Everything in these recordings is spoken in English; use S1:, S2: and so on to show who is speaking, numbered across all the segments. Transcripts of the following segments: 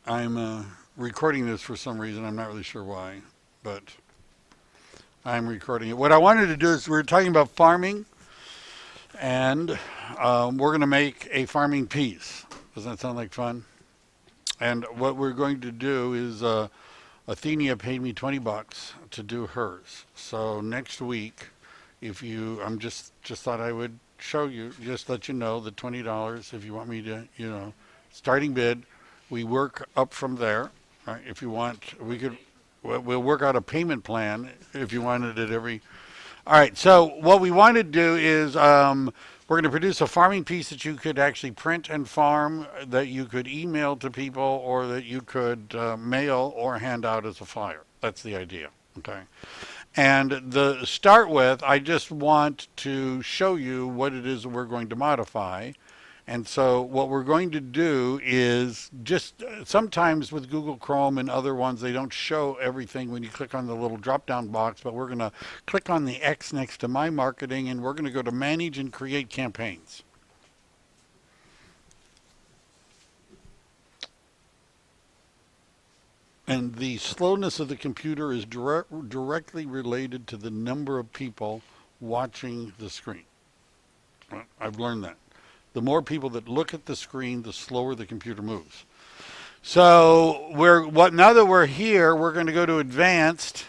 S1: I'm recording this for some reason. I'm not really sure why, but I'm recording it. What I wanted to do is we're talking about farming, and we're going to make a farming piece. Doesn't that sound like fun? And what we're going to do is Athenia paid me 20 bucks to do hers. So next week, if you, I'm just thought I would show you, just let you know the $20 if you want me to, starting bid. We work up from there. Right? If you want, we could, we'll work out a payment plan if you wanted it every. All right. So what we want to do is we're going to produce a farming piece that you could actually print and farm, that you could email to people, or that you could mail or hand out as a flyer. That's the idea. Okay. And the start with, I just want to show you what it is we're going to modify. And so what we're going to do is just sometimes with Google Chrome and other ones, they don't show everything when you click on the little drop down box, but we're going to click on the X next to My Marketing, and we're going to go to Manage and Create Campaigns. And the slowness of the computer is directly related to the number of people watching the screen. I've learned that. The more people that look at the screen, the slower the computer moves. So now that we're here, we're going to go to advanced,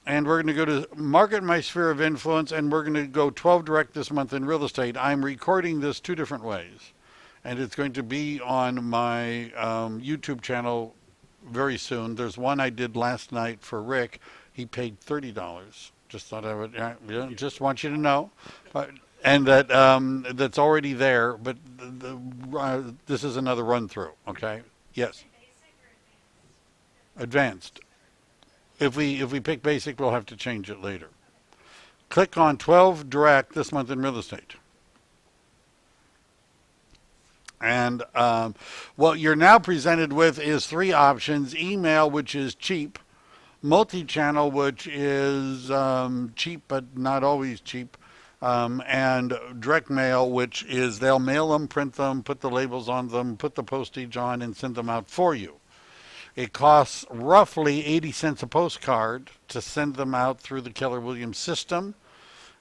S1: and we're going to go to market my sphere of influence, and we're going to go 12 direct this month in real estate. I'm recording this two different ways, and it's going to be on my YouTube channel very soon. There's one I did last night for Rick. He paid $30. Just thought I would, just want you to know. And that's already there, but this is another run through. Okay. Yes. Advanced. If we pick basic, we'll have to change it later. Click on 12 direct this month in real estate. And what you're now presented with is three options: email, which is cheap; multi-channel, which is cheap but not always cheap; and direct mail, which is they'll mail them, print them, put the labels on them, put the postage on, and send them out for you. It costs roughly 80 cents a postcard to send them out through the Keller Williams system.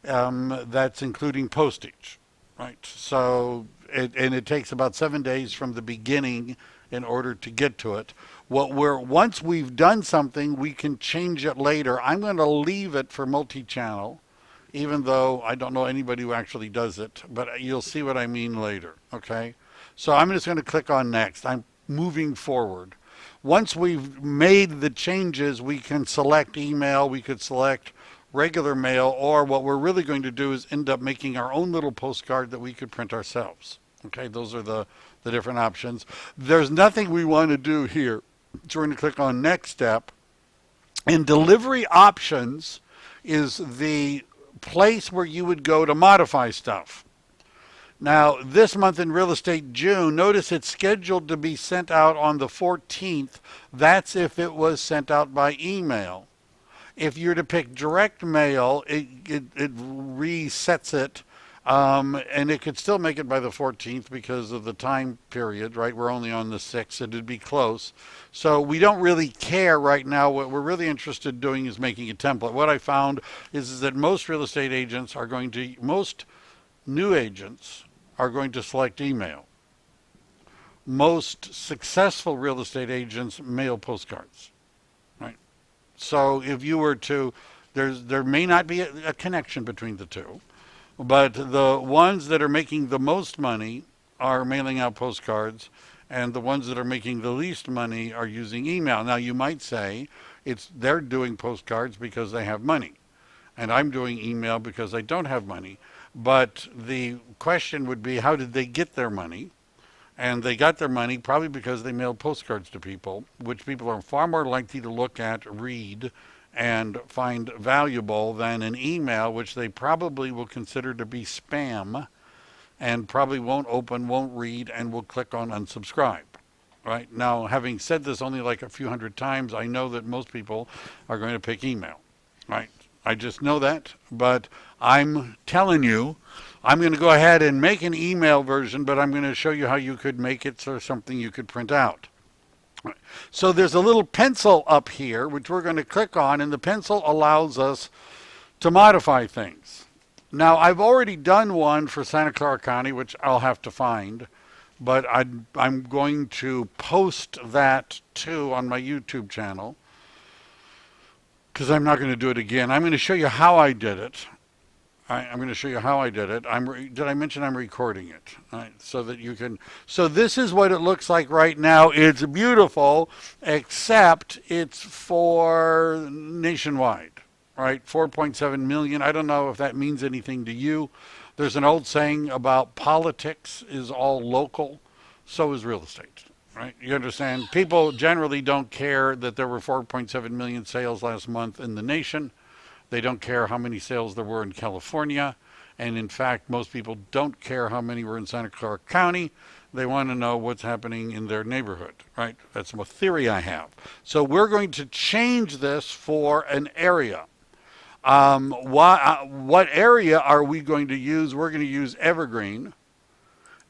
S1: That's including postage, right? So, it takes about 7 days from the beginning in order to get to it. Once we've done something, we can change it later. I'm going to leave it for multi-channel, even though I don't know anybody who actually does it, but you'll see what I mean later, okay? So I'm just going to click on next. I'm moving forward. Once we've made the changes, we can select email, we could select regular mail, or what we're really going to do is end up making our own little postcard that we could print ourselves. Okay, those are the different options. There's nothing we want to do here. So we're going to click on next step. And delivery options is the place where you would go to modify stuff. Now, this month in real estate, June, notice it's scheduled to be sent out on the 14th. That's if it was sent out by email. If you're to pick direct mail, it resets it, and it could still make it by the 14th because of the time period, right? We're only on the 6th, it'd be close. So we don't really care right now. What we're really interested in doing is making a template. What I found is that most real estate agents most new agents are going to select email. Most successful real estate agents mail postcards, right? So if you were to, there may not be a connection between the two, but the ones that are making the most money are mailing out postcards, and the ones that are making the least money are using email. Now you might say they're doing postcards because they have money, and I'm doing email because I don't have money. But the question would be, how did they get their money? And they got their money probably because they mailed postcards to people, which people are far more likely to look at, read, and find valuable than an email, which they probably will consider to be spam, and probably won't open, won't read, and will click on unsubscribe. Right? Now, having said this only like a few hundred times, I know that most people are going to pick email. Right? I just know that. But I'm telling you, I'm going to go ahead and make an email version, but I'm going to show you how you could make it so something you could print out. So there's a little pencil up here, which we're going to click on, and the pencil allows us to modify things. Now, I've already done one for Santa Clara County, which I'll have to find, but I'm going to post that too on my YouTube channel because I'm not going to do it again. I'm going to show you how I did it. I'm going to show you how I did it. Did I mention I'm recording it? So that you can. So this is what it looks like right now. It's beautiful, except it's for nationwide, right? 4.7 million. I don't know if that means anything to you. There's an old saying about politics is all local. So is real estate, right? You understand? People generally don't care that there were 4.7 million sales last month in the nation. They don't care how many sales there were in California. And in fact, most people don't care how many were in Santa Clara County. They want to know what's happening in their neighborhood, right? That's a theory I have. So we're going to change this for an area. What area are we going to use? We're going to use Evergreen.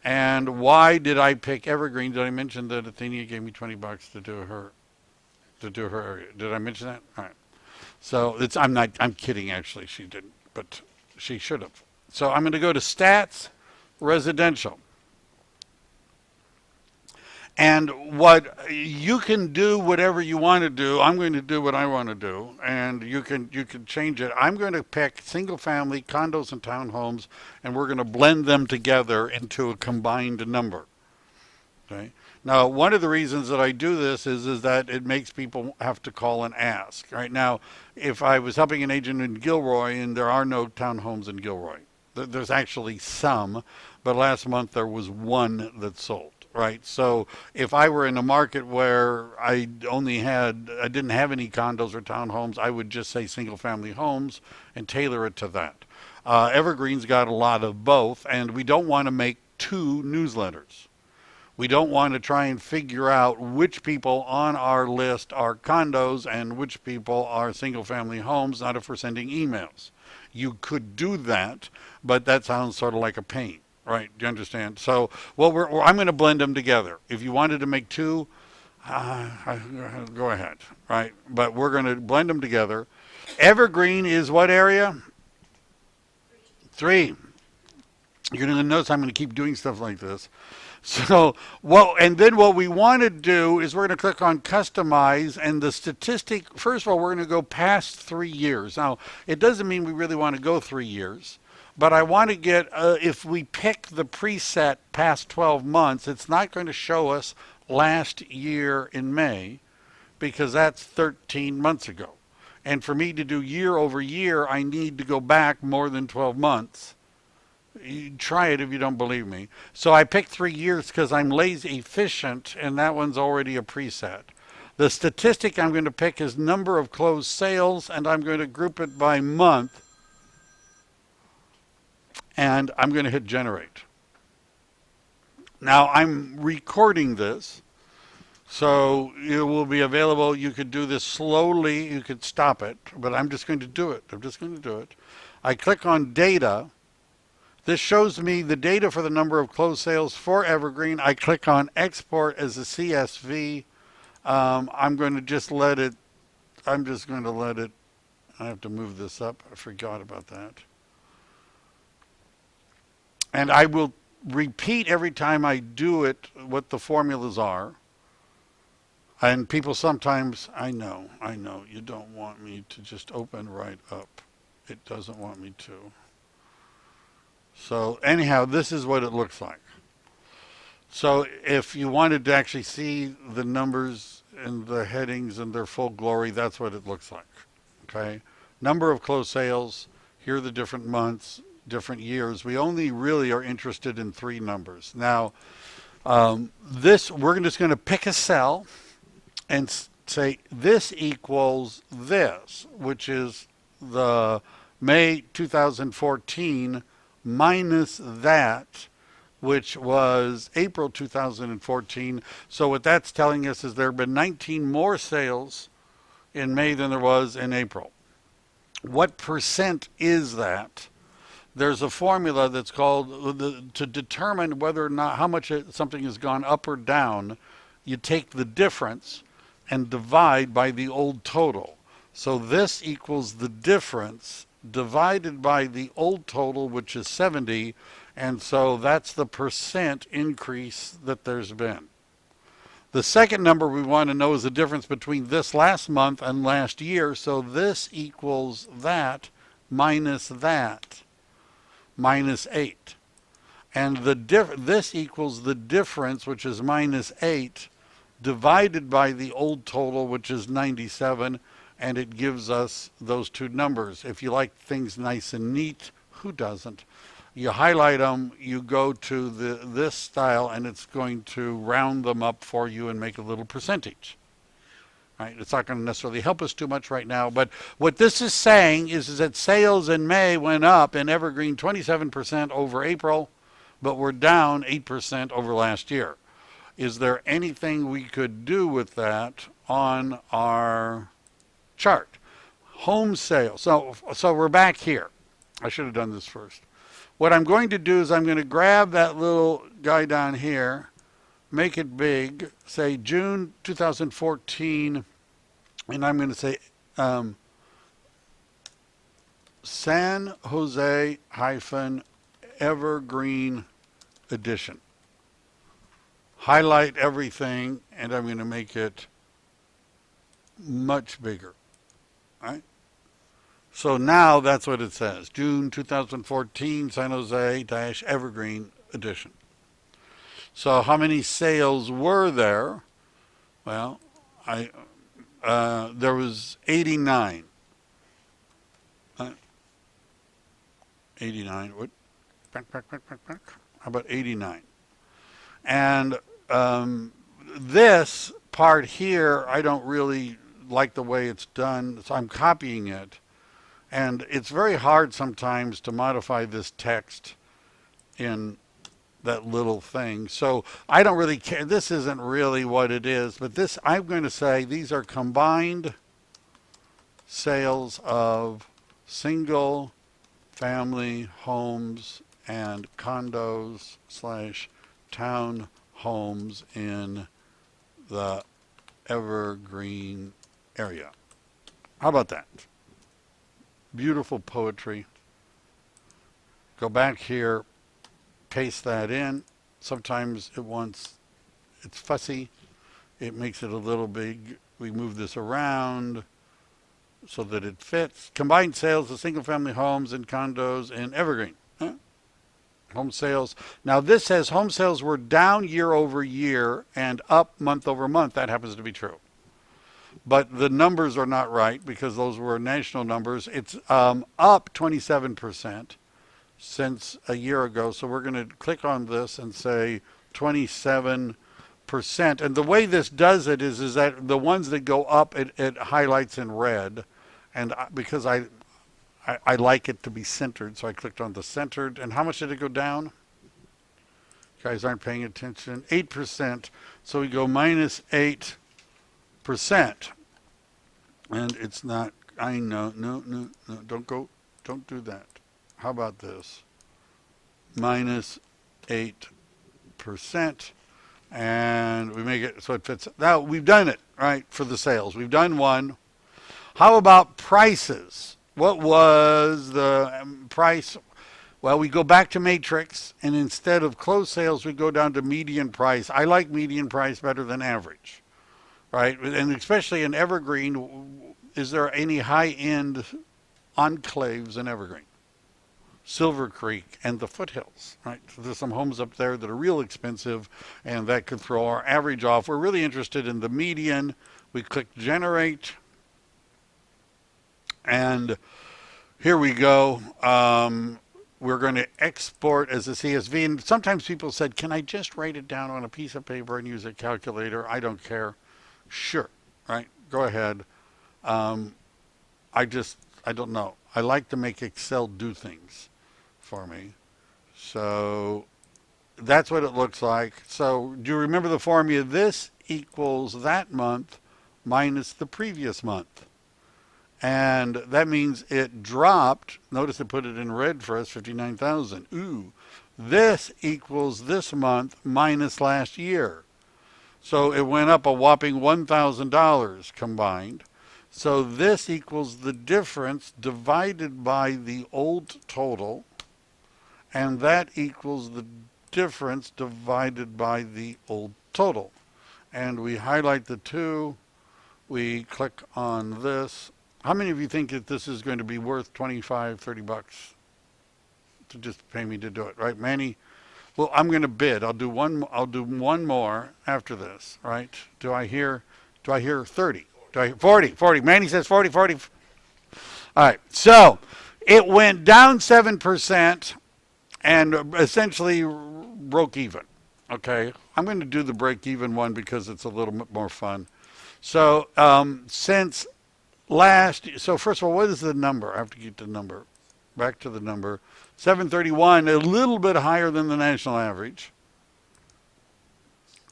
S1: And why did I pick Evergreen? Did I mention that Athenia gave me $20 to do her area? Did I mention that? All right. So I'm kidding actually, she didn't, but she should have. So I'm going to go to Stats, Residential. And what you can do whatever you want to do. I'm going to do what I want to do, and you can change it. I'm going to pick single family condos and townhomes, and we're going to blend them together into a combined number. Okay. Now, one of the reasons that I do this is that it makes people have to call and ask. Right now, if I was helping an agent in Gilroy, and there are no townhomes in Gilroy, there's actually some, but last month there was one that sold. Right. So if I were in a market where I didn't have any condos or townhomes, I would just say single family homes and tailor it to that. Evergreen's got a lot of both, and we don't want to make two newsletters. We don't want to try and figure out which people on our list are condos and which people are single family homes, not if we're sending emails. You could do that, but that sounds sort of like a pain. Right, do you understand? So, I'm going to blend them together. If you wanted to make two, go ahead, right? But we're going to blend them together. Evergreen is what area? 3. You're going to notice I'm going to keep doing stuff like this. So, and then what we want to do is we're going to click on Customize, and the statistic, first of all, we're going to go past 3 years. Now, it doesn't mean we really want to go 3 years. But I want to get, if we pick the preset past 12 months, it's not going to show us last year in May because that's 13 months ago. And for me to do year over year, I need to go back more than 12 months. You try it if you don't believe me. So I picked 3 years because I'm lazy efficient, and that one's already a preset. The statistic I'm going to pick is number of closed sales, and I'm going to group it by month. And I'm going to hit generate. Now I'm recording this, so it will be available. You could do this slowly, you could stop it, but I'm just going to do it. I click on data. This shows me the data for the number of closed sales for Evergreen. I click on export as a CSV. I'm going to just let it, I have to move this up. I forgot about that. And I will repeat every time I do it what the formulas are. And people sometimes, I know, you don't want me to just open right up. It doesn't want me to. So anyhow, this is what it looks like. So if you wanted to actually see the numbers and the headings in their full glory, that's what it looks like. Okay? Number of closed sales, here are the different months, different years. We only really are interested in 3 numbers. Now, we're just going to pick a cell and say this equals this, which is the May 2014 minus that, which was April 2014. So what that's telling us is there have been 19 more sales in May than there was in April. What percent is that? There's a formula that's called to determine whether or not how much something has gone up or down. You take the difference and divide by the old total. So this equals the difference divided by the old total, which is 70, and so that's the percent increase that there's been. The second number we want to know is the difference between this last month and last year, so this equals that minus 8. And this equals the difference, which is minus 8, divided by the old total, which is 97, and it gives us those two numbers. If you like things nice and neat, who doesn't? You highlight them, you go to this style, and it's going to round them up for you and make a little percentage. Right? It's not going to necessarily help us too much right now, but what this is saying is that sales in May went up in Evergreen 27% over April, but we're down 8% over last year. Is there anything we could do with that on our chart? Home sales. So we're back here. I should have done this first. What I'm going to do is I'm going to grab that little guy down here, make it big, say June 2014, and I'm going to say San Jose hyphen Evergreen edition. Highlight everything, and I'm going to make it much bigger. Right? So now that's what it says. June 2014, San Jose Evergreen edition. So how many sales were there? Well, there was 89. 89. What? How about 89? And this part here, I don't really like the way it's done, so I'm copying it. And it's very hard sometimes to modify this text in that little thing. So I don't really care. This isn't really what it is, but this, I'm going to say these are combined sales of single family homes and condos / town homes in the Evergreen area. How about that? Beautiful poetry. Go back here, paste that in. Sometimes it's fussy. It makes it a little big. We move this around so that it fits. Combined sales of single family homes and condos in Evergreen. Huh? Home sales. Now this says home sales were down year over year and up month over month. That happens to be true. But the numbers are not right because those were national numbers. It's up 27% since a year ago. So we're going to click on this and say 27%. And the way this does it is that the ones that go up, it highlights in red. And because I like it to be centered, so I clicked on the centered. And how much did it go down? You guys aren't paying attention. 8%. So we go minus 8%. And it's not, I know, no, don't do that. How about this? Minus 8%. And we make it so it fits. Now, we've done it, right, for the sales. We've done one. How about prices? What was the price? Well, we go back to matrix, and instead of closed sales, we go down to median price. I like median price better than average, right? And especially in Evergreen, is there any high-end enclaves in Evergreen? Silver Creek and the foothills, right? So there's some homes up there that are real expensive, and that could throw our average off. We're really interested in the median. We click generate, and here we go. We're going to export as a CSV, and sometimes people said, can I just write it down on a piece of paper and use a calculator? I don't care. Sure, right? Go ahead. I don't know. I like to make Excel do things for me. So that's what it looks like. So do you remember the formula? This equals that month minus the previous month. And that means it dropped. Notice it put it in red for us, 59,000. Ooh. This equals this month minus last year. So it went up a whopping $1,000 combined. So this equals the difference divided by the old total, and that equals the difference divided by the old total. And we highlight the two. We click on this. How many of you think that this is going to be worth 25, 30 bucks to just pay me to do it, right? Manny, well, I'm going to bid. I'll do one more after this, right? Do I hear 30? Do I hear 40? 40. Manny says 40, 40. All right. So, it went down 7% and essentially broke even. Okay? I'm going to do the break even one because it's a little bit more fun. So, since so first of all, what is the number? I have to get the number. Back to the number. 731, a little bit higher than the national average.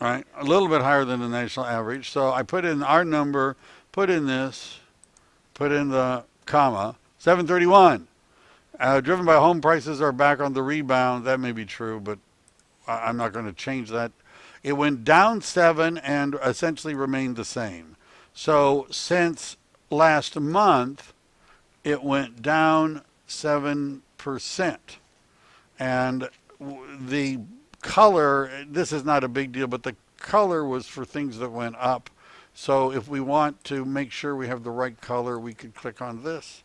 S1: All right, a little bit higher than the national average. So I put in our number, put in this, put in the comma, 731. Driven by home prices are back on the rebound. That may be true, but I'm not going to change that. It went down 7 and essentially remained the same. So since last month, it went down 7%. And the color, this is not a big deal, but the color was for things that went up. So if we want to make sure we have the right color, we could click on this.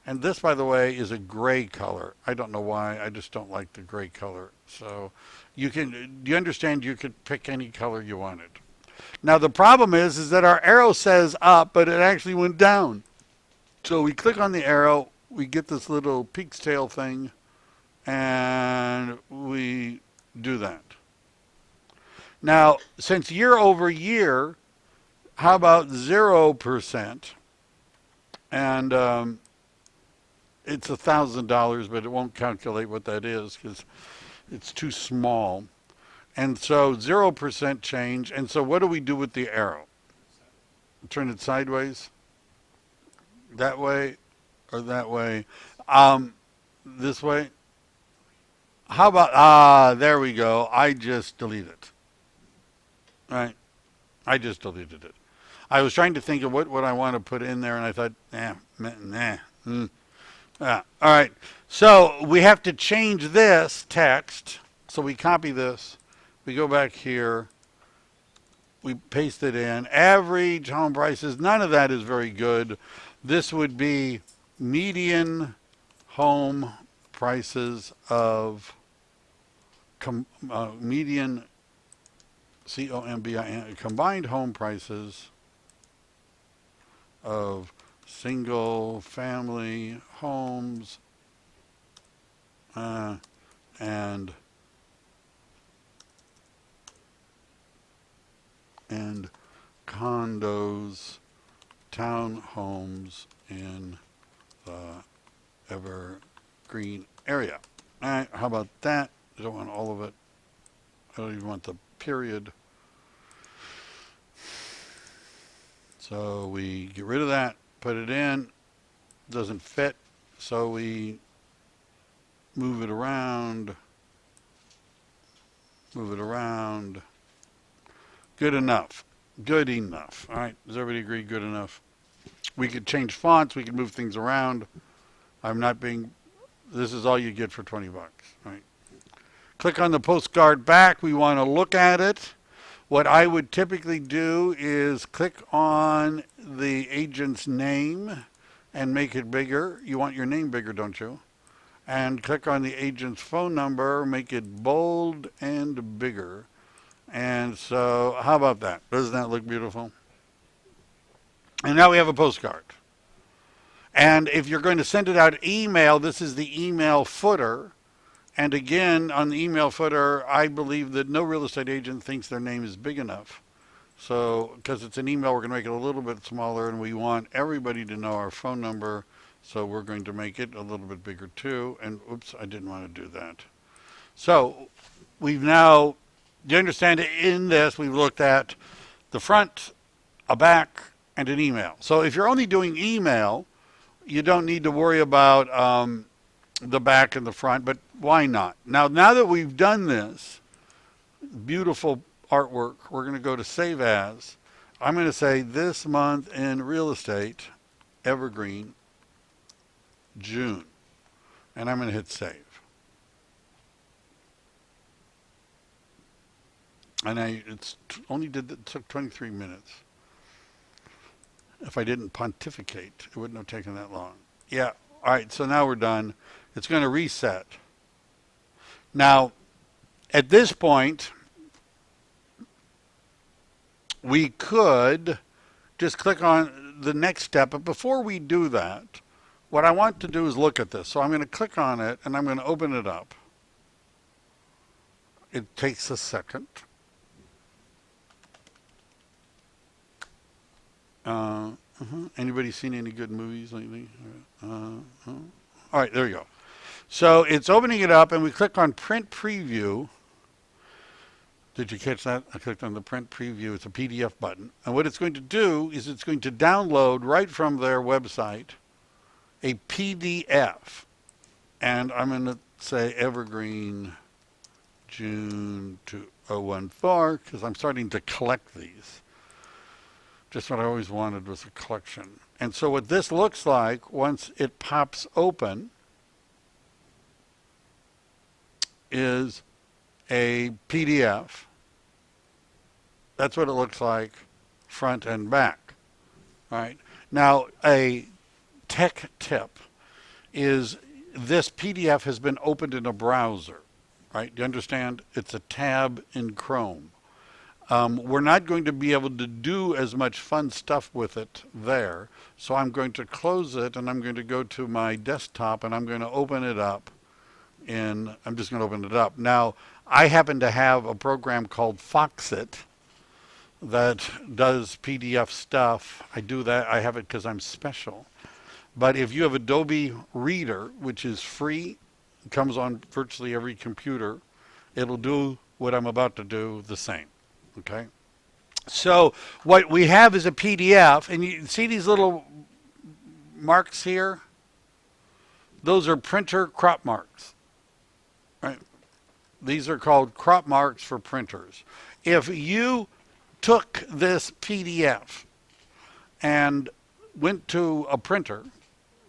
S1: And this, by the way, is a gray color. I don't know why. I just don't like the gray color. So do you understand? You could pick any color you wanted. Now the problem is that our arrow says up, but it actually went down. So we click on the arrow, we get this little peak's tail thing, and we do that. Now, since year over year, how about 0%? And it's $1,000, but it won't calculate what that is because it's too small. And so 0% change. And so what do we do with the arrow? Turn it sideways? That way or that way? This way? How about, there we go. I just deleted it. Right? I just deleted it. I was trying to think of what I want to put in there, and I thought, all right. So we have to change this text. So we copy this. We go back here. We paste it in. Average home prices. None of that is very good. This would be median home prices of median COMBIN, combined home prices of single family homes and condos, townhomes in the Evergreen area. All right, how about that? I don't want all of it. I don't even want the period. So we get rid of that, put it in, doesn't fit, so we move it around, Good enough. Good enough. All right, does everybody agree good enough? We could change fonts, we could move things around. This is all you get for 20 bucks, right? Click on the postcard back, we want to look at it. What I would typically do is click on the agent's name and make it bigger. You want your name bigger, don't you? And click on the agent's phone number, make it bold and bigger. And so, how about that? Doesn't that look beautiful? And now we have a postcard. And if you're going to send it out email, this is the email footer. And again, on the email footer, I believe that no real estate agent thinks their name is big enough. So, because it's an email, we're going to make it a little bit smaller, and we want everybody to know our phone number. So we're going to make it a little bit bigger too. And oops, I didn't want to do that. So we've now, do you understand, in this, we've looked at the front, a back, and an email. So if you're only doing email, You don't need to worry about the back and the front, but why not? Now that we've done this beautiful artwork, we're going to go to Save As. I'm going to say this month in real estate, Evergreen, June, and I'm going to hit Save. And it took 23 minutes. If I didn't pontificate, it wouldn't have taken that long. Yeah. All right. So now we're done. It's going to reset. Now, at this point, we could just click on the next step. But before we do that, what I want to do is look at this. So I'm going to click on it and I'm going to open it up. It takes a second. Anybody seen any good movies lately? All right, there you go. So it's opening it up, and we click on Print Preview. Did you catch that? I clicked on the Print Preview. It's a PDF button. And what it's going to do is it's going to download right from their website a PDF. And I'm going to say Evergreen June 2014 because I'm starting to collect these. Just what I always wanted was a collection. And so what this looks like once it pops open is a PDF. That's what it looks like front and back. All right. Now, a tech tip is this PDF has been opened in a browser. Right? Do you understand? It's a tab in Chrome. We're not going to be able to do as much fun stuff with it there. So I'm going to close it and I'm going to go to my desktop and I'm going to open it up. I'm just going to open it up. Now, I happen to have a program called Foxit that does PDF stuff. I do that. I have it because I'm special. But if you have Adobe Reader, which is free, comes on virtually every computer, it'll do what I'm about to do the same. Okay, so what we have is a PDF, and you see these little marks here? Those are printer crop marks, right? These are called crop marks for printers. If you took this PDF and went to a printer,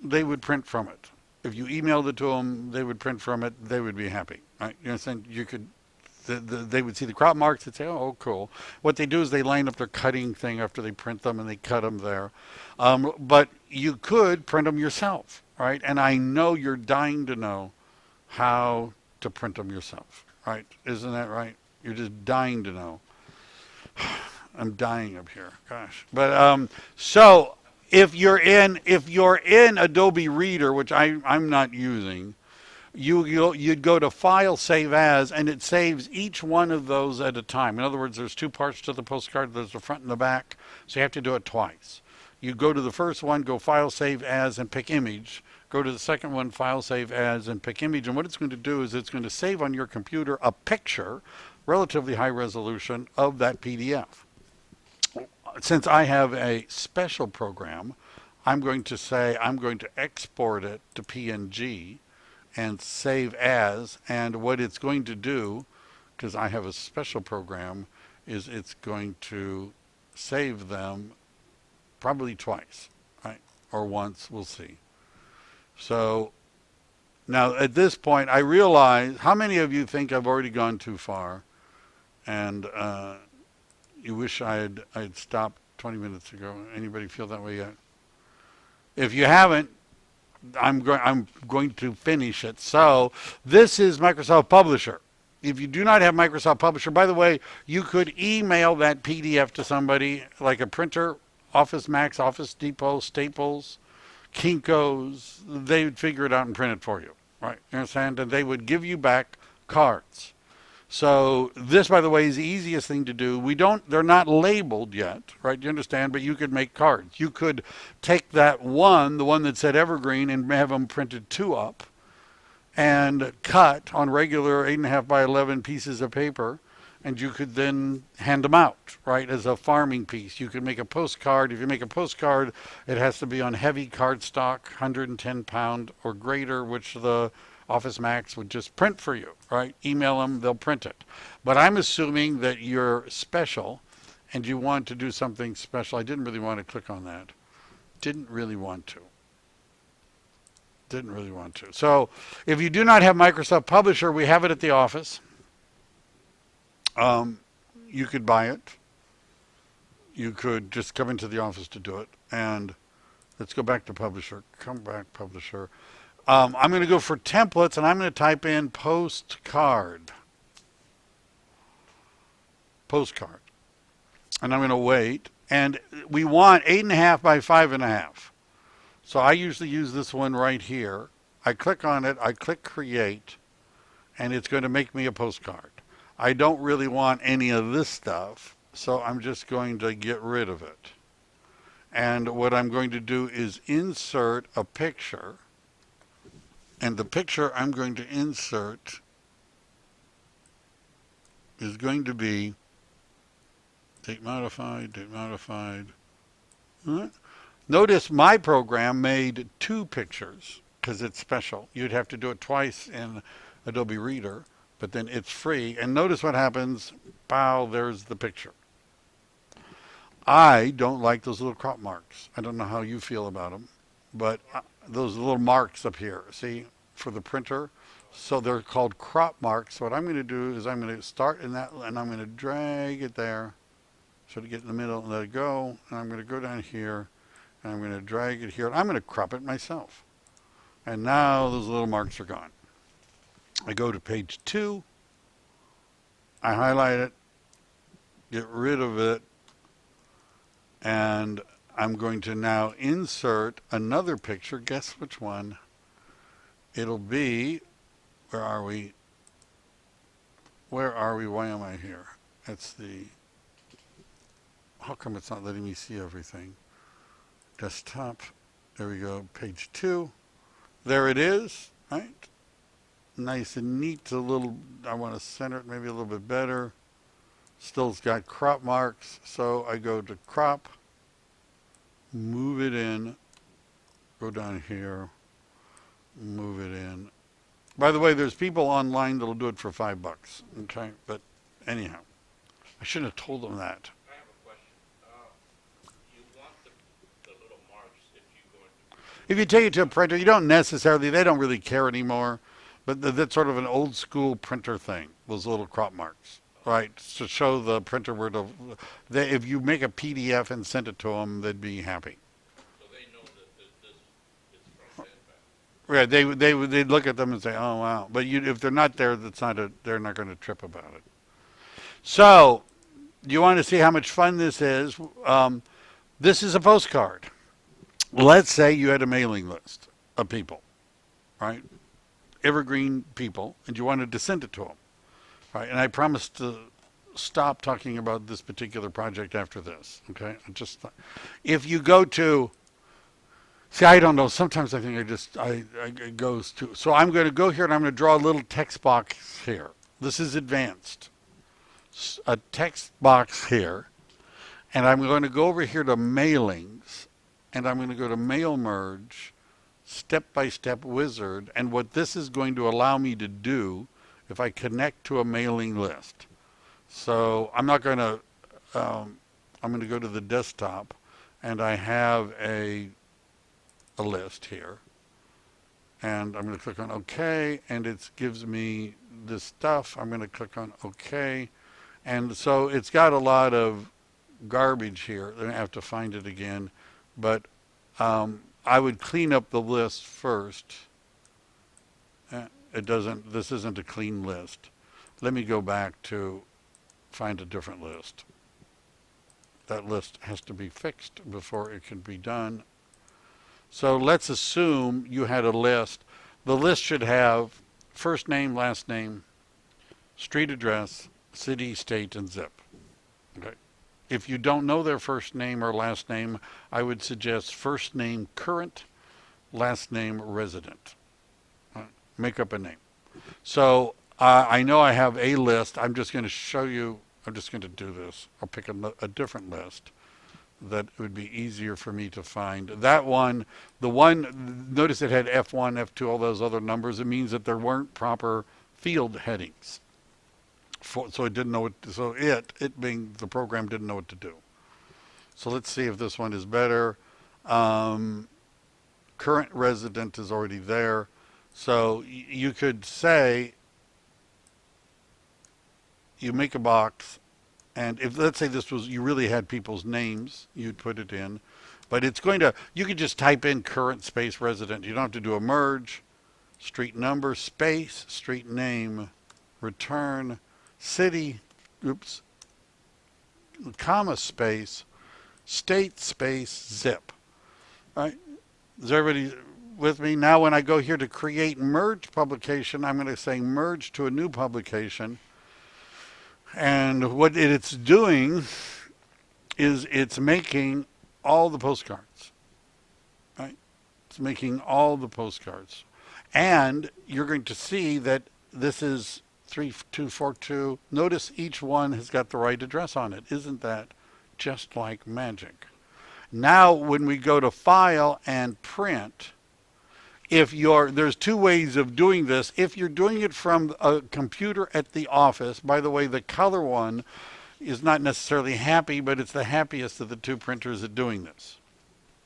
S1: they would print from it. If you emailed it to them, they would print from it. They would be happy, right? You understand? You could. They would see the crop marks and say, oh, cool. What they do is they line up their cutting thing after they print them and they cut them there. But you could print them yourself, right? And I know you're dying to know how to print them yourself, right? Isn't that right? You're just dying to know. I'm dying up here, gosh. But so if you're in Adobe Reader, which I'm not using, you'd go to File, Save As, and it saves each one of those at a time. In other words, there's two parts to the postcard. There's the front and the back, so you have to do it twice. You go to the first one, go File, Save As, and pick Image. Go to the second one, File, Save As, and pick Image. And what it's going to do is it's going to save on your computer a picture, relatively high resolution, of that PDF. Since I have a special program, I'm going to say I'm going to export it to PNG and save as, and what it's going to do, because I have a special program, is it's going to save them probably twice, right? Or once, we'll see. So now at this point, I realize, how many of you think I've already gone too far and you wish I'd stopped 20 minutes ago? Anybody feel that way yet? If you haven't, I'm going to finish it. So this is Microsoft Publisher. If you do not have Microsoft Publisher, by the way, you could email that PDF to somebody like a printer, Office Max, Office Depot, Staples, Kinko's. They would figure it out and print it for you, right? You understand? And they would give you back cards. So this, by the way, is the easiest thing to do. They're not labeled yet, right? You understand? But you could make cards. You could take that one, the one that said Evergreen, and have them printed 2 up and cut on regular 8.5 by 11 pieces of paper and you could then hand them out, right, as a farming piece. You could make a postcard. If you make a postcard, it has to be on heavy cardstock, 110 pound or greater, which the Office Max would just print for you, right? Email them, they'll print it. But I'm assuming that you're special and you want to do something special. I didn't really want to click on that. Didn't really want to. Didn't really want to. So if you do not have Microsoft Publisher, we have it at the office. You could buy it. You could just come into the office to do it. And let's go back to Publisher. Come back, Publisher. I'm going to go for templates, and I'm going to type in postcard. Postcard. And I'm going to wait. And we want 8.5 by 5.5. So I usually use this one right here. I click on it. I click Create. And it's going to make me a postcard. I don't really want any of this stuff, so I'm just going to get rid of it. And what I'm going to do is insert a picture. And the picture I'm going to insert is going to be date modified, date modified. Notice my program made 2 pictures because it's special. You'd have to do it twice in Adobe Reader. But then it's free. And notice what happens. Pow, there's the picture. I don't like those little crop marks. I don't know how you feel about them. But those little marks up here, see, for the printer. So they're called crop marks. So what I'm going to do is I'm going to start in that, and I'm going to drag it there. So to get in the middle and let it go. And I'm going to go down here, and I'm going to drag it here. And I'm going to crop it myself. And now those little marks are gone. I go to page 2, I highlight it, get rid of it, and I'm going to now insert another picture. Guess which one? It'll be, where are we? Where are we? Why am I here? It's the, how come it's not letting me see everything? Desktop, there we go, page 2. There it is, right? Nice and neat. A little, I want to center it maybe a little bit better. Still's got crop marks, so I go to crop, move it in, go down here, move it in. By the way, there's people online that'll do it for $5. Okay, but anyhow, I shouldn't have told them that.
S2: I have a question. You want the little marks if you go into.
S1: If you take it to a printer, you don't necessarily, they don't really care anymore. But that's sort of an old school printer thing, those little crop marks, right? To show the printer where to, if you make a PDF and send it to them, they'd be happy.
S2: So they know that this is from that.
S1: Yeah, they'd look at them and say, oh, wow. But if they're not there, they're not going to trip about it. So, you want to see how much fun this is? This is a postcard. Let's say you had a mailing list of people, right? Evergreen people, and you wanted to send it to them. Right? And I promised to stop talking about this particular project after this. Okay? If you go to, see, I don't know. Sometimes I think it goes to, so I'm going to go here and I'm going to draw a little text box here. This is advanced. A text box here. And I'm going to go over here to mailings, and I'm going to go to mail merge, step-by-step wizard, and what this is going to allow me to do if I connect to a mailing list. So I'm not going to, I'm going to go to the desktop, and I have a list here, and I'm going to click on OK, and it gives me this stuff. I'm going to click on OK, and so it's got a lot of garbage here. I have to find it again, but I would clean up the list first. This isn't a clean list. Let me go back to find a different list. That list has to be fixed before it can be done. So let's assume you had a list. The list should have first name, last name, street address, city, state, and zip. Okay. If you don't know their first name or last name, I would suggest first name current, last name resident. Make up a name. So I know I have a list. I'm just going to show you. I'm just going to do this. I'll pick a different list that would be easier for me to find. That one, the one, notice it had F1, F2, all those other numbers. It means that there weren't proper field headings. So it didn't know what, so it being the program didn't know what to do. So let's see if this one is better. Um, Current resident is already there. So you could say you make a box, and if let's say this was you really had people's names, you'd put it in. But it's going to you could just type in current space resident. You don't have to do a merge, street number, space, street name, return, city, oops, comma space, state space, zip. Right? Is everybody with me? Now when I go here to create merge publication, I'm going to say merge to a new publication. And what it's doing is it's making all the postcards. Right? It's making all the postcards. And you're going to see that this is 3242. Notice each one has got the right address on it. Isn't that just like magic? Now when we go to file and print, there's two ways of doing this. If you're doing it from a computer at the office, by the way, the color one is not necessarily happy, but it's the happiest of the two printers at doing this.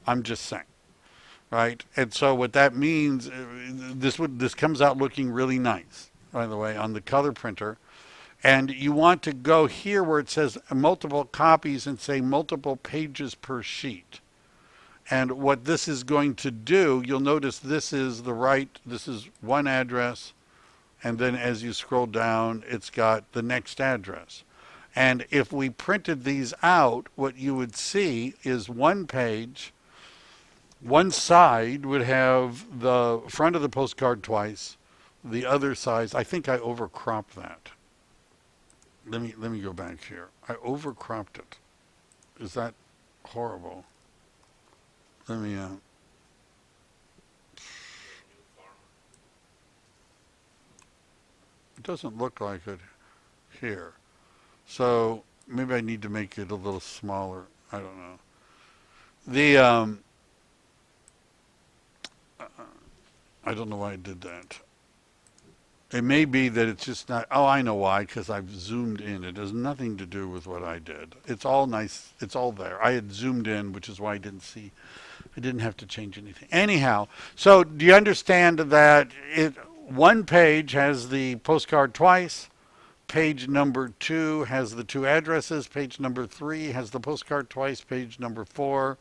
S1: I'm just saying, right? And so what that means, this comes out looking really nice, by the way, on the color printer. And you want to go here where it says multiple copies and say multiple pages per sheet. And what this is going to do, you'll notice this is one address, and then as you scroll down, it's got the next address. And if we printed these out, what you would see is one page, one side would have the front of the postcard twice, the other side, I think I overcropped that. Let me go back here. I overcropped it. Is that horrible? Let me it doesn't look like it here. So maybe I need to make it a little smaller. I don't know. The I don't know why I did that. It may be that it's just not, oh, I know why, because I've zoomed in. It has nothing to do with what I did. It's all nice. It's all there. I had zoomed in, which is why I didn't have to change anything. Anyhow, so do you understand that one page has the postcard twice, page number 2 has the two addresses, page number 3 has the postcard twice, page number 4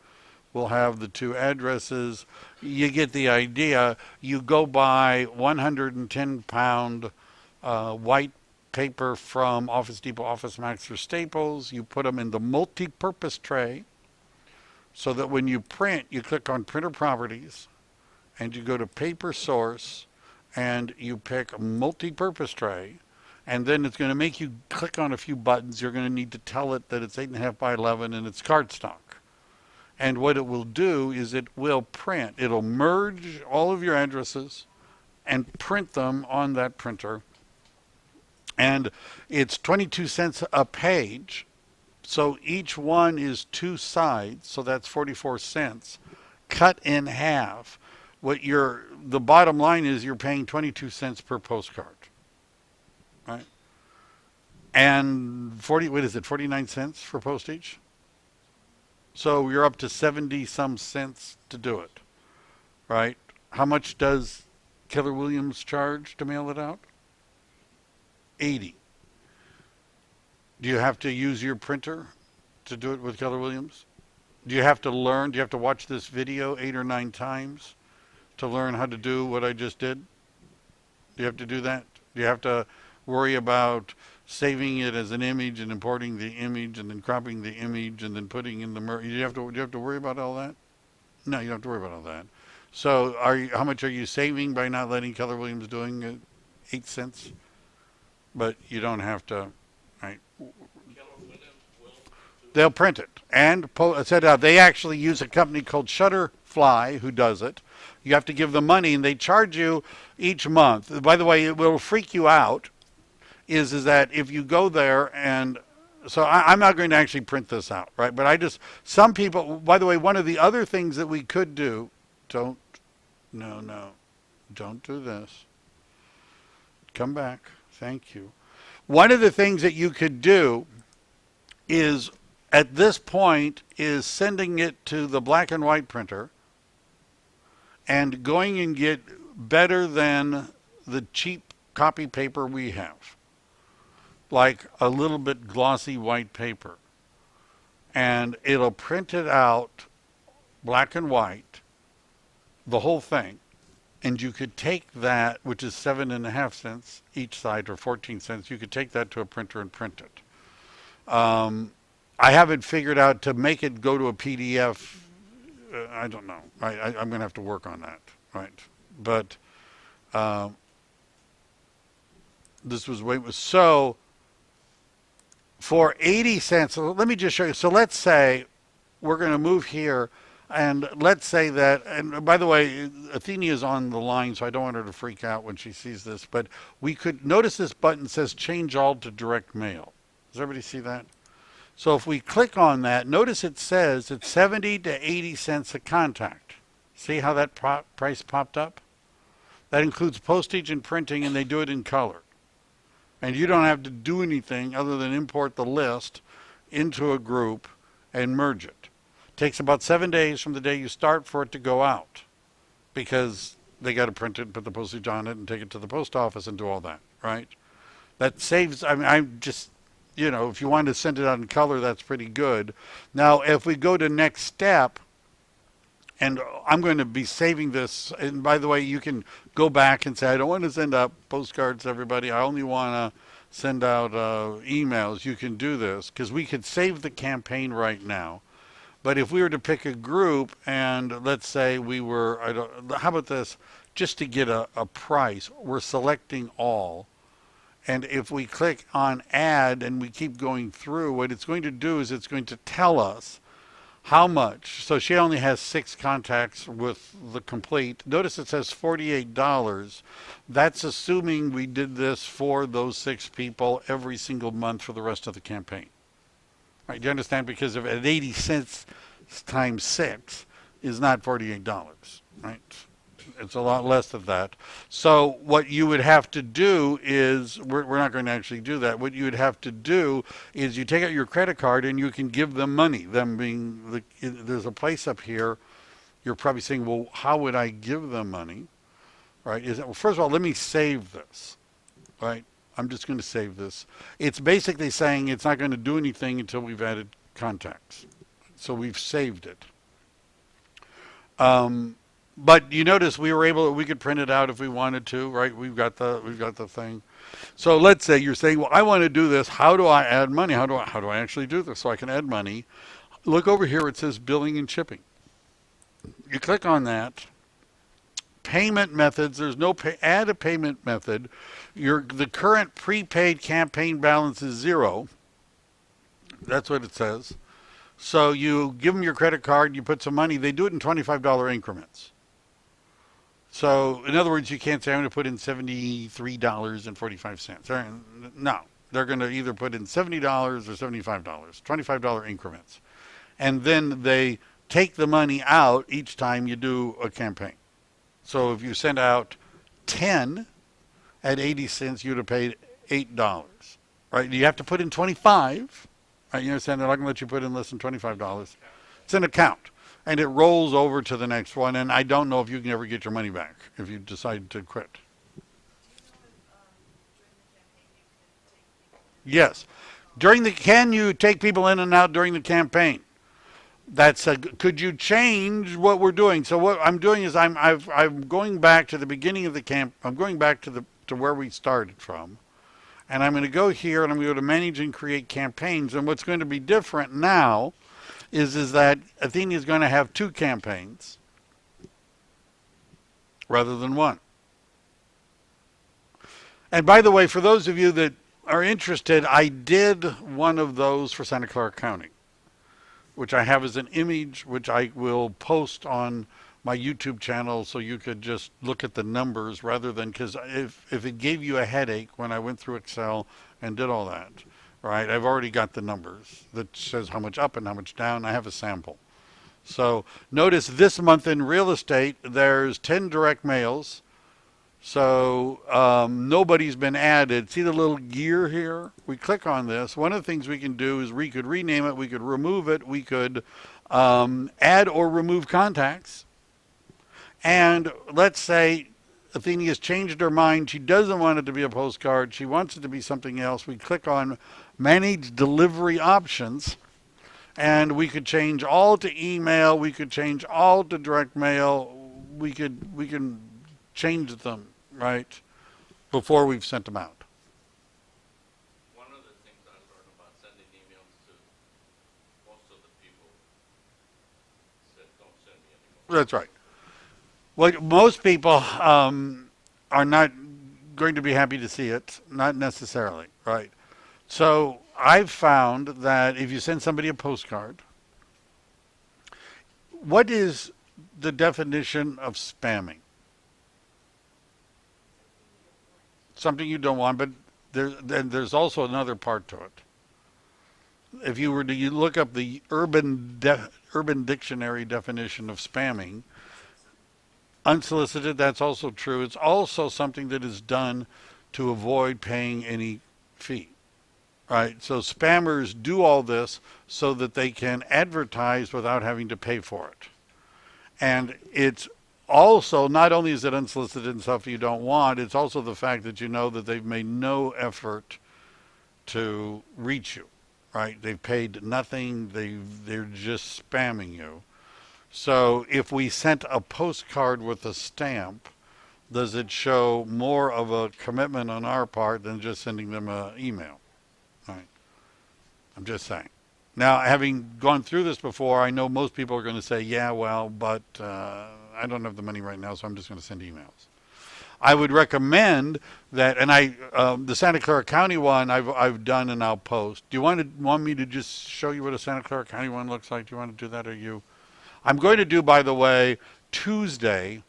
S1: will have the two addresses. You get the idea. You go buy 110-pound white paper from Office Depot, Office Max, or Staples. You put them in the multi-purpose tray so that when you print, you click on Printer Properties and you go to Paper Source and you pick multi-purpose tray. And then it's going to make you click on a few buttons. You're going to need to tell it that it's 8.5 by 11 and it's cardstock. And what it will do is it will print. It'll merge all of your addresses and print them on that printer. And it's 22 cents a page. So each one is 2 sides. So that's 44 cents cut in half. The bottom line is you're paying 22 cents per postcard. Right? And 49 cents for postage? So you're up to 70 some cents to do it, right? How much does Keller Williams charge to mail it out? 80. Do you have to use your printer to do it with Keller Williams? Do you have to learn? Do you have to watch this video 8 or 9 times to learn how to do what I just did? Do you have to do that? Do you have to worry about saving it as an image and importing the image and then cropping the image and then putting in the do you have to worry about all that? No, you don't have to worry about all that. So how much are you saving by not letting Keller Williams doing it? 8 cents? But you don't have to, right? They'll print it. And they actually use a company called Shutterfly who does it. You have to give them money and they charge you each month. By the way, it will freak you out. is that if you go there and so I'm not going to actually print this out, right? But I just some people. By the way, one of the other things that we could do. Don't no, don't do this. Come back. Thank you. One of the things that you could do is at this point is sending it to the black and white printer and going and get better than the cheap copy paper we have, like a little bit glossy white paper, and it'll print it out black and white, the whole thing, and you could take that, which is 7.5 cents each side or 14 cents, you could take that to a printer and print it. I haven't figured out to make it go to a PDF. I don't know. I'm going to have to work on that, right? But this was way so for 80 cents. So let me just show you. So let's say we're going to move here, and let's say that. And by the way, Athenia is on the line, so I don't want her to freak out when she sees this. But we could notice this button says "Change All to Direct Mail." Does everybody see that? So if we click on that, notice it says it's 70 to 80 cents a contact. See how that price popped up? That includes postage and printing, and they do it in color. And you don't have to do anything other than import the list into a group and merge it. Takes about 7 days from the day you start for it to go out, because they got to print it, put the postage on it, and take it to the post office and do all that, right? That saves, I mean, I'm just, if you want to send it out in color, that's pretty good. Now, if we go to next step, and I'm going to be saving this, and by the way, you can go back and say, I don't want to send out postcards to everybody. I only want to send out emails. You can do this, because we could save the campaign right now. But if we were to pick a group, and let's say we were, how about this, just to get a price, we're selecting all. And if we click on add and we keep going through, what it's going to do is it's going to tell us how much. So she only has 6 contacts with the complete. Notice it says $48. That's assuming we did this for those 6 people every single month for the rest of the campaign. Right, do you understand? Because if at 80 cents times 6 is not $48, right? It's a lot less than that. So what you would have to do is, we're not going to actually do that. What you would have to do is you take out your credit card and you can give them money. Them being, there's a place up here. You're probably saying, well, how would I give them money? Right? Well, first of all, let me save this. Right? I'm just going to save this. It's basically saying it's not going to do anything until we've added contacts. So we've saved it. But you notice we could print it out if we wanted to, right? We've got the thing. So let's say you're saying, well, I want to do this. How do I add money? How do I actually do this so I can add money? Look over here. It says billing and shipping. You click on that. Payment methods. There's no add a payment method. The current prepaid campaign balance is 0. That's what it says. So you give them your credit card. You put some money. They do it in $25 increments. So, in other words, you can't say, I'm going to put in $73.45. No, they're going to either put in $70 or $75, $25 increments. And then they take the money out each time you do a campaign. So, if you send out 10 at 80 cents, you'd have paid $8, right? You have to put in 25, right? You understand? They're not going to let you put in less than $25. It's an account. And it rolls over to the next one, and I don't know if you can ever get your money back if you decide to quit. Yes. Can you take people in and out during the campaign? Could you change what we're doing? So what I'm doing is I'm going back to the beginning of the camp. I'm going back to where we started from. And I'm going to go here, and I'm going to go to manage and create campaigns. And what's going to be different now is that Athenia is going to have 2 campaigns rather than 1. And by the way, for those of you that are interested, I did one of those for Santa Clara County, which I have as an image, which I will post on my YouTube channel so you could just look at the numbers rather than, because if it gave you a headache when I went through Excel and did all that, right? I've already got the numbers that says how much up and how much down. I have a sample. So notice this month in real estate, there's 10 direct mails. So nobody's been added. See the little gear here? We click on this. One of the things we can do is we could rename it. We could remove it. We could add or remove contacts. And let's say Athenia's changed her mind. She doesn't want it to be a postcard. She wants it to be something else. We click on Manage Delivery Options. And we could change all to email. We could change all to direct mail. We can change them, right, before we've sent them out.
S2: One of the things I learned about sending emails to most of the people said, don't send me anymore.
S1: That's right. Well, most people are not going to be happy to see it, not necessarily, right? So I've found that if you send somebody a postcard, what is the definition of spamming? Something you don't want, but there's also another part to it. If you were to you look up the Urban Dictionary definition of spamming, unsolicited, that's also true. It's also something that is done to avoid paying any fee, right? So spammers do all this so that they can advertise without having to pay for it. And it's also, not only is it unsolicited and stuff you don't want, it's also the fact that you know that they've made no effort to reach you, right? They've paid nothing. They're just spamming you. So if we sent a postcard with a stamp, does it show more of a commitment on our part than just sending them an email? Right. I'm just saying. Now, having gone through this before, I know most people are going to say, yeah, well, but I don't have the money right now, so I'm just going to send emails. I would recommend that, and the Santa Clara County one I've done and I'll post. Do you want me to just show you what a Santa Clara County one looks like? Do you want to do that, or you? I'm going to do, by the way, Tuesday.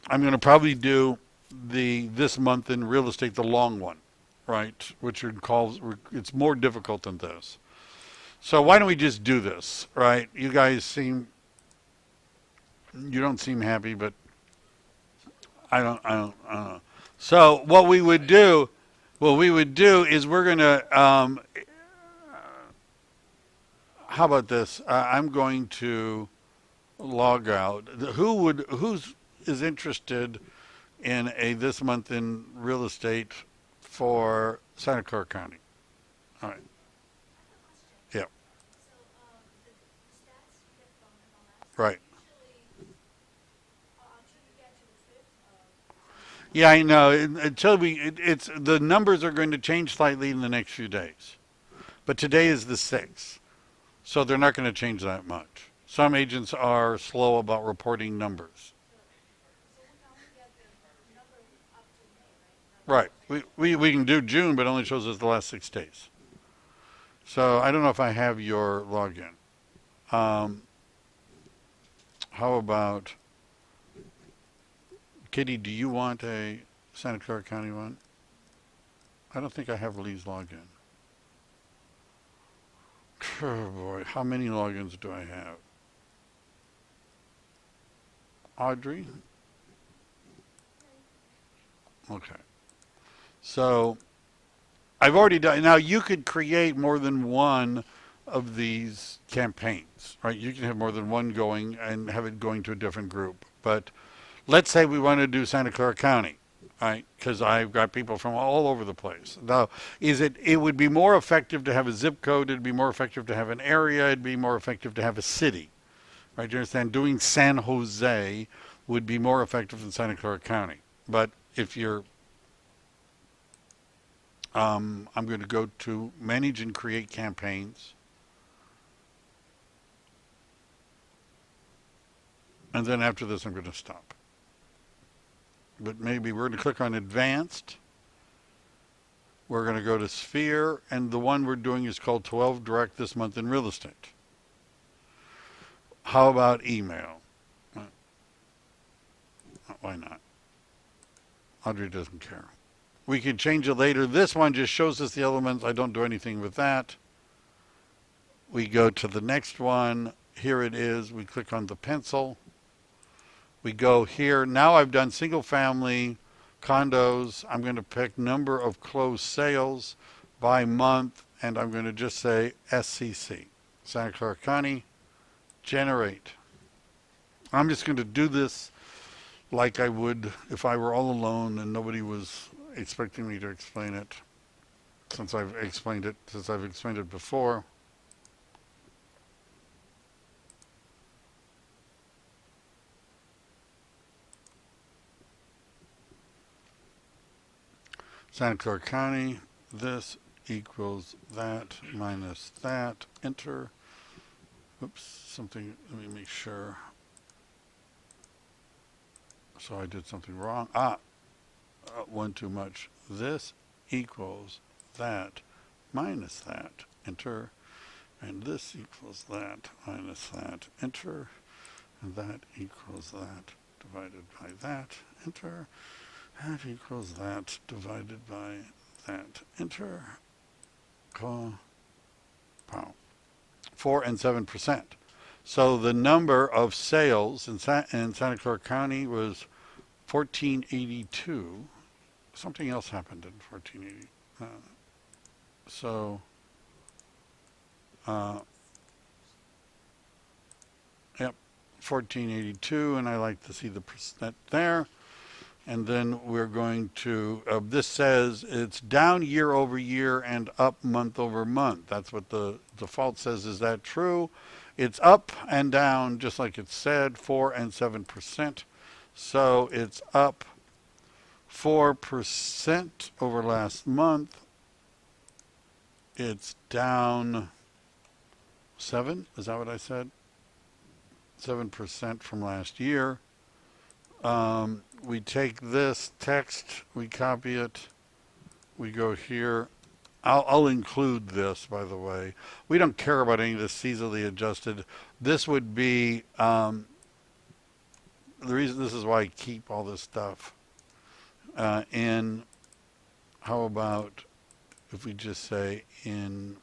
S1: I'm going to probably do this month in real estate, the long one, right? Which it's more difficult than this. So why don't we just do this, right? You guys you don't seem happy, but I don't know. So what we would do is we're going to, how about this? I'm going to log out. Who's is interested in this month in real estate for Santa Clara County? All right. Yeah. Right. Yeah, I know. It's the numbers are going to change slightly in the next few days, but today is the 6th, so they're not going to change that much. Some agents are slow about reporting numbers. Right. We can do June, but it only shows us the last 6 days. So I don't know if I have your login. How about Kitty? Do you want a Santa Clara County one? I don't think I have Lee's login. Oh boy, how many logins do I have? Audrey? Okay. So I've already done. Now you could create more than one of these campaigns, right? You can have more than one going and have it going to a different group. But let's say we want to do Santa Clara County, right? Because I've got people from all over the place. Now, it would be more effective to have a zip code. It'd be more effective to have an area. It'd be more effective to have a city, right? You understand? Doing San Jose would be more effective than Santa Clara County. But if you're I'm going to go to manage and create campaigns. And then after this, I'm going to stop. But maybe we're going to click on advanced. We're going to go to sphere. And the one we're doing is called 12 direct this month in real estate. How about email? why not? Audrey doesn't care. We can change it later. This one just shows us the elements. I don't do anything with that. We go to the next one. Here it is. We click on the pencil. We go here. Now I've done single family condos. I'm going to pick number of closed sales by month, and I'm going to just say SCC, Santa Clara County, generate. I'm just going to do this like I would if I were all alone and nobody was expecting me to explain it, since I've explained it before. Santa Clara County, this equals that minus that, enter. Oops, something, let me make sure. So I did something wrong. One too much. This equals that minus that, enter. And this equals that minus that, enter. And that equals that divided by that, enter. That equals that divided by that, enter. Pow. 4 and 7%. So the number of sales in Santa Clara County was 1482. Something else happened in 1480. Yep, 1482, and I like to see the percent there. And then we're going to, this says it's down year over year and up month over month. That's what the default says. Is that true? It's up and down, just like it said, 4 and 7%. So it's up 4% over last month. It's down 7, is that what I said? 7% from last year. We take this text, we copy it, we go here. I'll include this, by the way. We don't care about any of this seasonally adjusted. This would be, the reason, this is why I keep all this stuff. In, how about if we just say in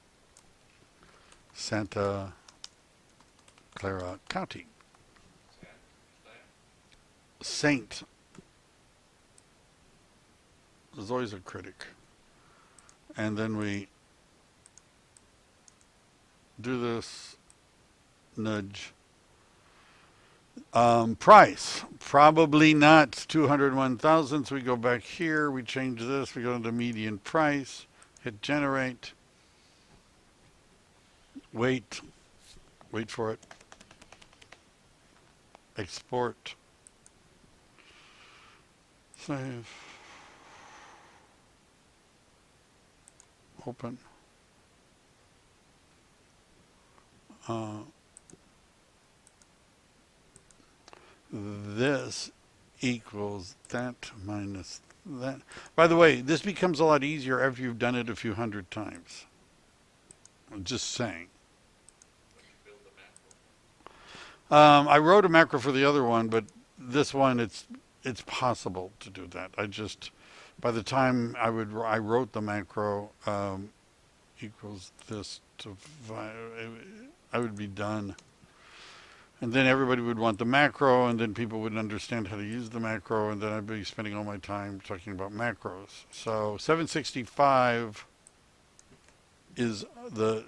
S1: Santa Clara County. Saint. There's always a critic. And then we do this, nudge. Price, probably not 201,000. So we go back here, we change this, we go to median price, hit generate, wait for it, export, save, open. This equals that minus that. By the way, this becomes a lot easier after you've done it a few hundred times. I'm just saying. I wrote a macro for the other one, but this one, it's possible to do that. By the time I wrote the macro equals this to, I would be done. And then everybody would want the macro, and then people wouldn't understand how to use the macro, and then I'd be spending all my time talking about macros. So 765 is the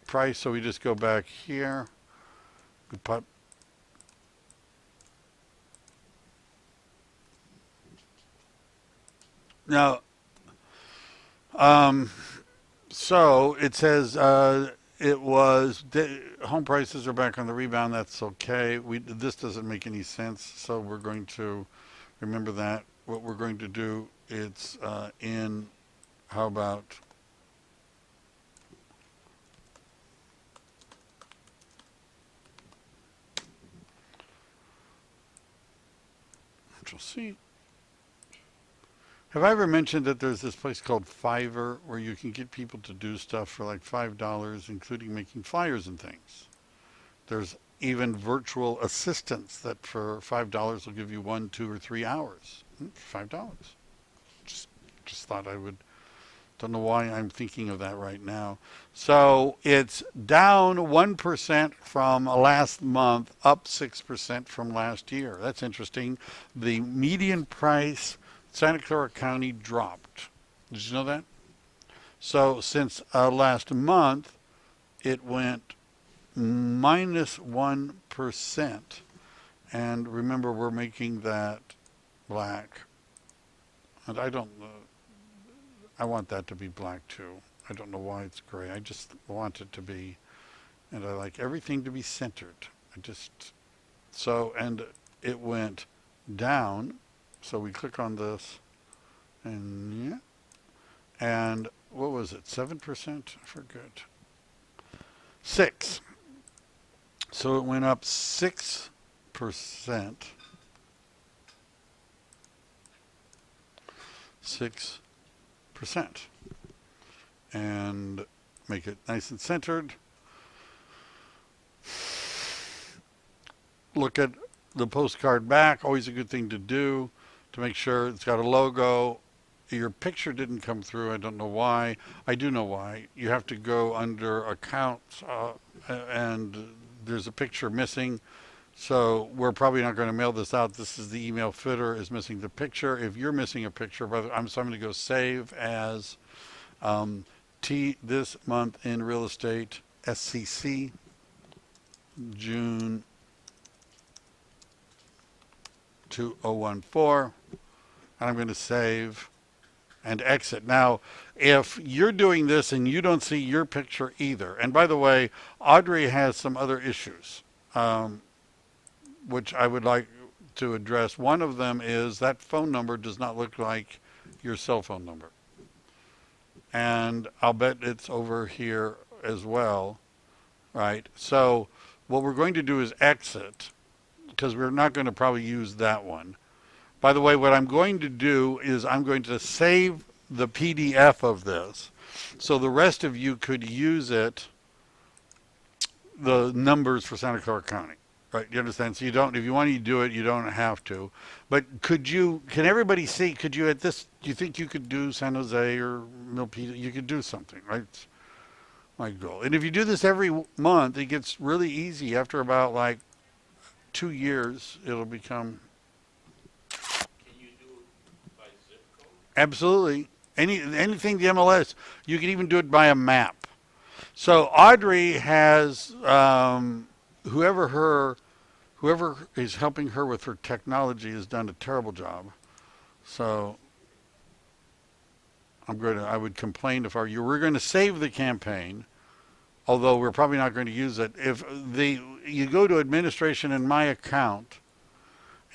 S1: price, so we just go back here. We put now, so it says it was home prices are back on the rebound. That's okay. This doesn't make any sense, so we're going to remember that. What we're going to do, it's in, how about Control C. Have I ever mentioned that there's this place called Fiverr where you can get people to do stuff for like $5, including making flyers and things? There's even virtual assistants that for $5 will give you 1, 2, or 3 hours. $5. Just, just thought I would. Don't know why I'm thinking of that right now. So it's down 1% from last month, up 6% from last year. That's interesting. The median price, Santa Clara County dropped. Did you know that? So since last month, it went minus 1%. And remember, we're making that black. And I want that to be black too. I don't know why it's gray. I just want it to be, and I like everything to be centered. And it went down. So we click on this, and yeah. And what was it? 7%? I forget. 6. So it went up 6%. 6%. And make it nice and centered. Look at the postcard back. Always a good thing to do to make sure it's got a logo. Your picture didn't come through. I don't know why. I do know why. You have to go under accounts, and there's a picture missing. So we're probably not going to mail this out. This is the email footer is missing the picture. If you're missing a picture, brother, I'm going to go save as this month in real estate, SCC, June 2014. And I'm going to save and exit. Now, if you're doing this and you don't see your picture either, and by the way, Audrey has some other issues, which I would like to address. One of them is that phone number does not look like your cell phone number. And I'll bet it's over here as well, right? So what we're going to do is exit, because we're not going to probably use that one. By the way, what I'm going to do is I'm going to save the PDF of this so the rest of you could use it, the numbers for Santa Clara County. Right, you understand? So you don't, if you want to do it, you don't have to. But can everybody see, do you think you could do San Jose or Milpitas? You could do something, right? It's my goal. And if you do this every month, it gets really easy. After about like 2 years, it'll become.
S2: Can you do it by zip code?
S1: Absolutely. Anything the MLS. You can even do it by a map. So Audrey has, whoever is helping her with her technology has done a terrible job. So I would complain if I were you. We're going to save the campaign, although we're probably not going to use it. If you go to administration in my account,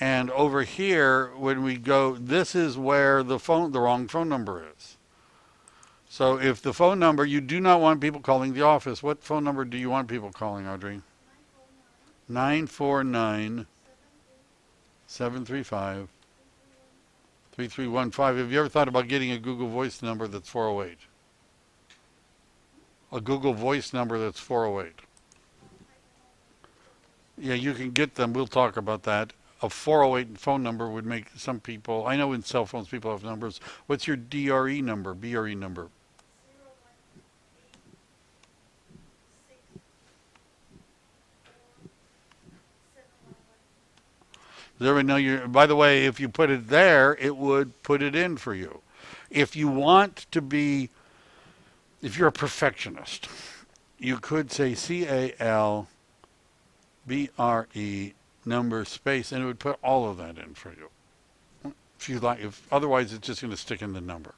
S1: and over here, when we go, this is where the wrong phone number is. So if the phone number, you do not want people calling the office. What phone number do you want people calling, Audrey? 949 735 3315. Have you ever thought about getting a Google Voice number that's 408? A Google Voice number that's 408. Yeah, you can get them. We'll talk about that. A 408 phone number would make some people, I know in cell phones people have numbers. What's your DRE number, BRE number? There we know by the way, if you put it there, it would put it in for you. If you want to be, if you're a perfectionist, you could say CALBRE number space, and it would put all of that in for you. If you like, otherwise it's just going to stick in the number.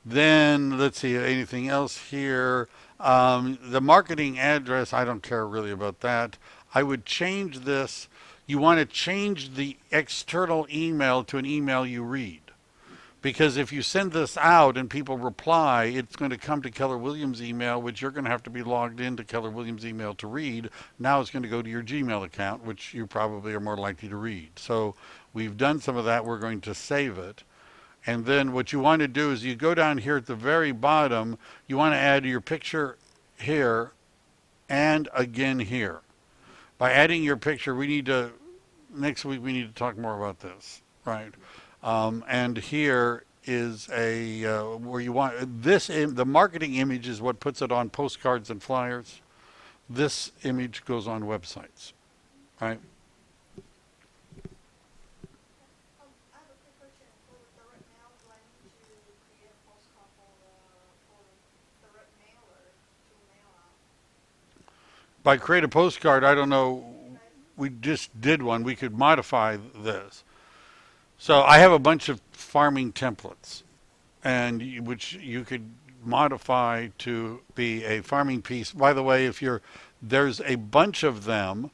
S1: Then let's see, anything else here? The marketing address, I don't care really about that. I would change this. You want to change the external email to an email you read. Because if you send this out and people reply, it's going to come to Keller Williams' email, which you're going to have to be logged into Keller Williams' email to read. Now it's going to go to your Gmail account, which you probably are more likely to read. So we've done some of that. We're going to save it. And then what you want to do is you go down here at the very bottom. You want to add your picture here and again here. By adding your picture, next week we need to talk more about this, right? And here is where you want the marketing image is what puts it on postcards and flyers. This image goes on websites, right?
S3: I have a quick question. For the direct mail, do I need to create a postcard for the direct mailer to mail out?
S1: By create a postcard, I don't know.
S3: Okay.
S1: We just did one. We could modify this. So I have a bunch of farming templates, which you could modify to be a farming piece. By the way, there's a bunch of them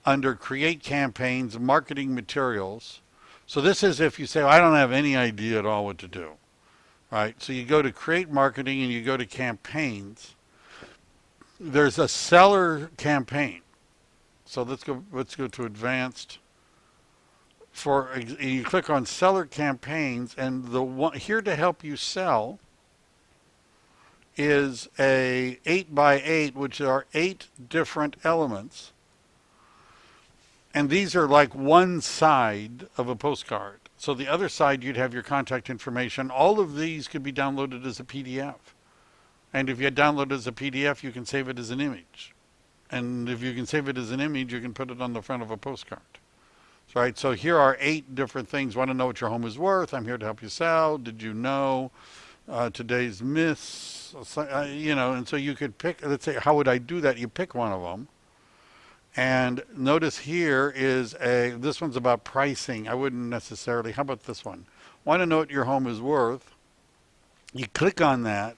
S1: under create campaigns, marketing materials. So this is if you say, I don't have any idea at all what to do, right? So you go to create marketing and you go to campaigns. There's a seller campaign. So let's go to advanced. You click on seller campaigns, and the one here to help you sell is a 8x8, which are 8 different elements. And these are like one side of a postcard. So the other side, you'd have your contact information. All of these could be downloaded as a PDF. And if you download it as a PDF, you can save it as an image. And if you can save it as an image, you can put it on the front of a postcard. Right, so here are 8 different things. Want to know what your home is worth? I'm here to help you sell. Did you know today's miss? And so you could pick, let's say, how would I do that? You pick one of them. And notice here this one's about pricing. I wouldn't necessarily, how about this one? Want to know what your home is worth? You click on that.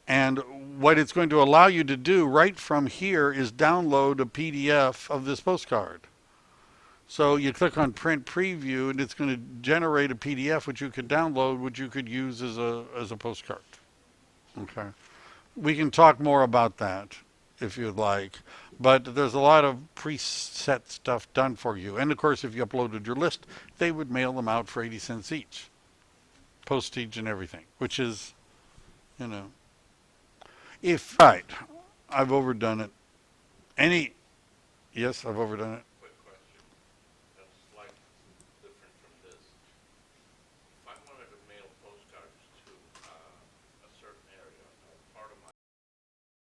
S1: And what it's going to allow you to do right from here is download a PDF of this postcard. So you click on print preview and it's going to generate a PDF which you could download, which you could use as a postcard. Okay. We can talk more about that if you'd like, but there's a lot of preset stuff done for you. And of course, if you uploaded your list, they would mail them out for 80 cents each. Postage and everything, which is, right, I've overdone it. Yes, I've overdone it.